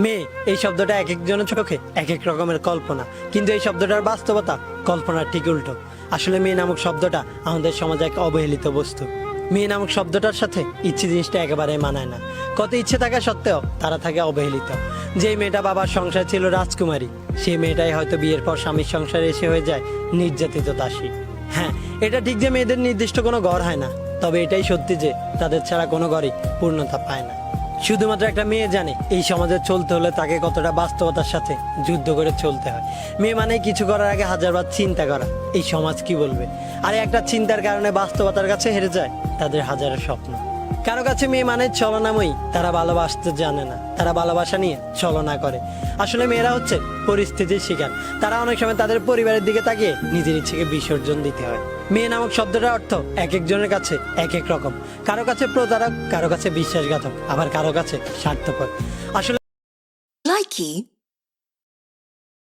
মেয়ে এই শব্দটা এক একজনের চোখে এক এক রকমের কল্পনা, কিন্তু এই শব্দটার বাস্তবতা কল্পনার ঠিক উল্টো। আসলে মেয়ে নামক শব্দটা আমাদের সমাজে এক অবহেলিত বস্তু। মেয়ে নামক শব্দটার সাথে ইচ্ছে জিনিসটা একেবারে মানায় না। কত ইচ্ছে থাকা সত্ত্বেও তারা থাকে অবহেলিত। যেই মেয়েটা বাবার সংসার ছিল রাজকুমারী, সেই মেয়েটাই হয়তো বিয়ের পর স্বামীর সংসারে এসে হয়ে যায় নির্যাতিত দাসী। হ্যাঁ, এটা ঠিক যে মেয়েদের নির্দিষ্ট কোনো ঘর হয় না, তবে এটাই সত্যি যে তাদের ছাড়া কোনো ঘরই পূর্ণতা পায় না। শুধুমাত্র একটা মেয়ে জানে এই সমাজে চলতে হলে তাকে কতটা বাস্তবতার সাথে যুদ্ধ করে চলতে হয়। মেয়ে মানে কিছু করার আগে হাজারবার চিন্তা করা, এই সমাজ কি বলবে। আর একটা চিন্তার কারণে বাস্তবতার কাছে হেরে যায় তাদের হাজারো স্বপ্ন। কারো কাছে মেয়ে মানে ছলনাময়ী, তারা ভালোবাসতে জানে না, তারা ভালোবাসা নিয়ে ছলনা করে। আসলে মেয়েরা হচ্ছে পরিস্থিতির শিকার। তারা অনেক সময় তাদের পরিবারের দিকে তাকিয়ে নিজের ইচ্ছেকে বিসর্জন দিতে হয়। মেয়ে নামক শব্দটার অর্থ এক একজনের কাছে এক এক রকম। কারো কাছে প্রতারক, কারো কাছে বিশ্বাসঘাতক, আবার কারো কাছে স্বার্থপর। আসলে Likey